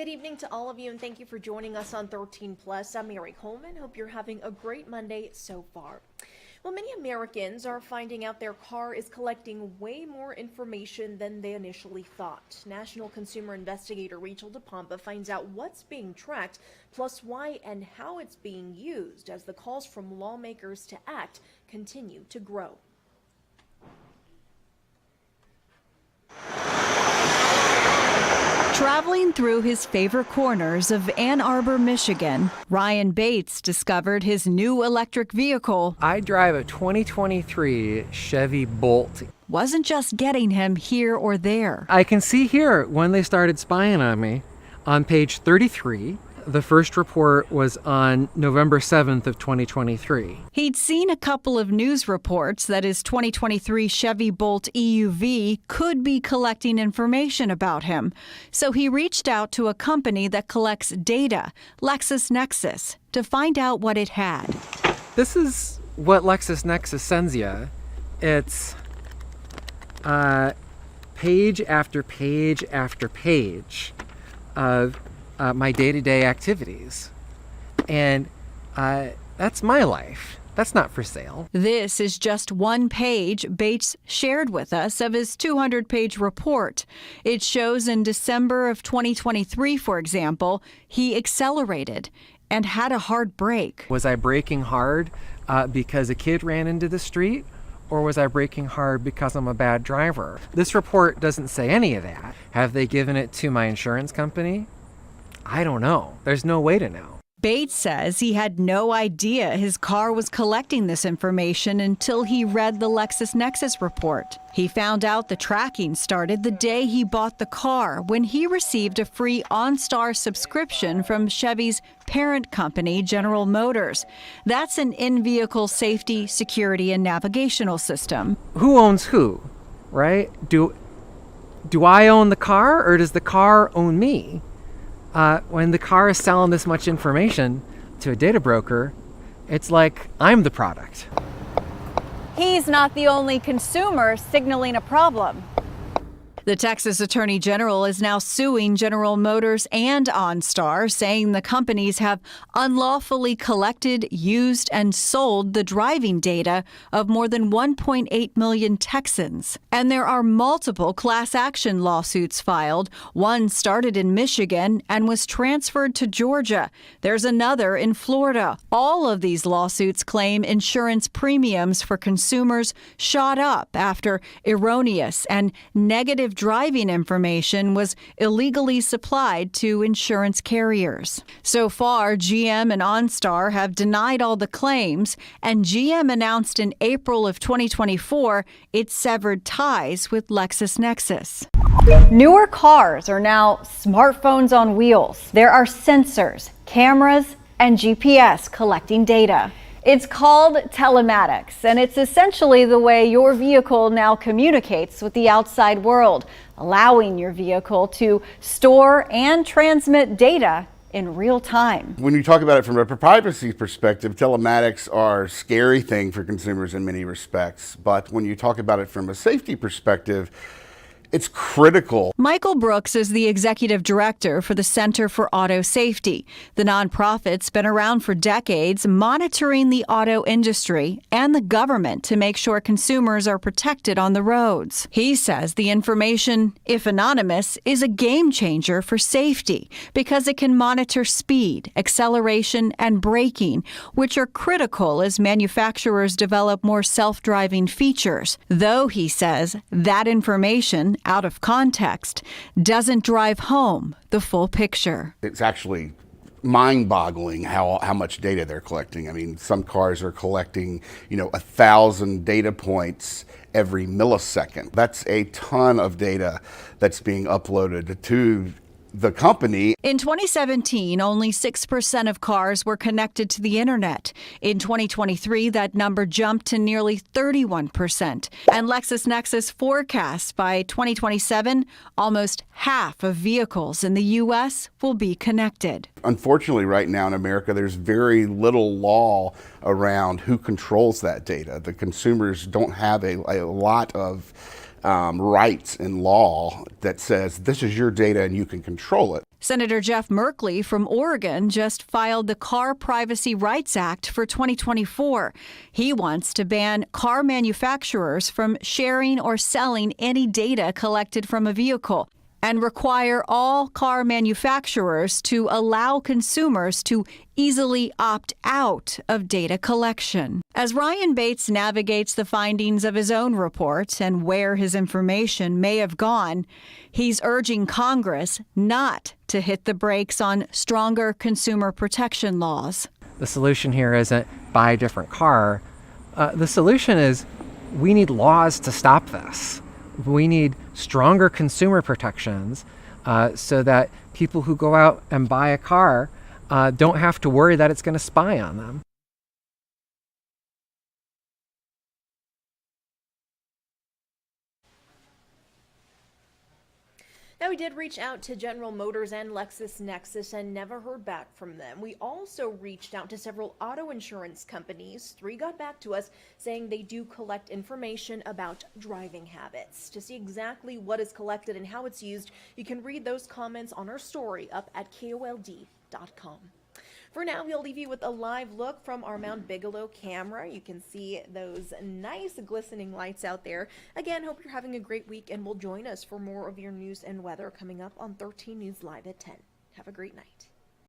Good evening to all of you, and thank you for joining us on 13 Plus. I'm Mary Coleman. Hope you're having a great Monday so far. Well, many Americans are finding out their car is collecting way more information than they initially thought. National consumer investigator Rachel DePompa finds out what's being tracked, plus why and how it's being used as the calls from lawmakers to act continue to grow. Traveling through his favorite corners of Ann Arbor, Michigan, Ryan Bates discovered his new electric vehicle I drive a 2023 Chevy Bolt. wasn't just getting him here or there. I can see here when they started spying on me. On page 33, the first report was on November 7th of 2023. He'd seen a couple of news reports that his 2023 Chevy Bolt EUV could be collecting information about him. So he reached out to a company that collects data, LexisNexis, to find out what it had. This is what LexisNexis sends you. It's page after page after page of my day-to-day activities. And that's my life. That's not for sale. This is just one page Bates shared with us of his 200-page report. It shows in December of 2023, for example, he accelerated and had a hard break. Was I braking hard because a kid ran into the street? Or was I braking hard because I'm a bad driver? This report doesn't say any of that. Have they given it to my insurance company? I don't know. There's no way to know. Bates says he had no idea his car was collecting this information until he read the LexisNexis report. He found out the tracking started the day he bought the car, when he received a free OnStar subscription from Chevy's parent company, General Motors. That's an in-vehicle safety, security, and navigational system. Who owns who, right? Do I own the car, or does the car own me? When the car is selling this much information to a data broker, it's like I'm the product. He's not the only consumer signaling a problem. The Texas Attorney General is now suing General Motors and OnStar, saying the companies have unlawfully collected, used, and sold the driving data of more than 1.8 million Texans. And there are multiple class action lawsuits filed. One started in Michigan and was transferred to Georgia. There's another in Florida. All of these lawsuits claim insurance premiums for consumers shot up after erroneous and negative driving information was illegally supplied to insurance carriers. So far, GM and OnStar have denied all the claims, and GM announced in April of 2024 it severed ties with LexisNexis. Newer cars are now smartphones on wheels. There are sensors, cameras, and GPS collecting data. It's called telematics, and it's essentially the way your vehicle now communicates with the outside world, allowing your vehicle to store and transmit data in real time. When you talk about it from a privacy perspective, telematics are a scary thing for consumers in many respects. But when you talk about it from a safety perspective, it's critical. Michael Brooks is the executive director for the Center for Auto Safety. The nonprofit's been around for decades, monitoring the auto industry and the government to make sure consumers are protected on the roads. He says the information, if anonymous, is a game changer for safety because it can monitor speed, acceleration, and braking, which are critical as manufacturers develop more self-driving features. Though, he says, that information, out of context, doesn't drive home the full picture. It's actually mind-boggling how much data they're collecting. I mean, some cars are collecting, 1,000 data points every millisecond. That's a ton of data that's being uploaded to the company. In 2017, only 6% of cars were connected to the internet. In 2023, that number jumped to nearly 31%. And LexisNexis forecasts by 2027, almost half of vehicles in the U.S. will be connected. Unfortunately, right now in America, there's very little law around who controls that data. The consumers don't have a lot of rights in law that says this is your data and you can control it. Senator Jeff Merkley from Oregon just filed the Car Privacy Rights Act for 2024. He wants to ban car manufacturers from sharing or selling any data collected from a vehicle and require all car manufacturers to allow consumers to easily opt out of data collection. As Ryan Bates navigates the findings of his own report and where his information may have gone, he's urging Congress not to hit the brakes on stronger consumer protection laws. The solution here isn't buy a different car. The solution is we need laws to stop this. We need stronger consumer protections so that people who go out and buy a car don't have to worry that it's going to spy on them. Now, we did reach out to General Motors and LexisNexis and never heard back from them. We also reached out to several auto insurance companies. 3 got back to us saying they do collect information about driving habits. To see exactly what is collected and how it's used, you can read those comments on our story up at KOLD.com. For now, we'll leave you with a live look from our Mount Bigelow camera. You can see those nice glistening lights out there. Again, hope you're having a great week and will join us for more of your news and weather coming up on 13 News Live at 10. Have a great night.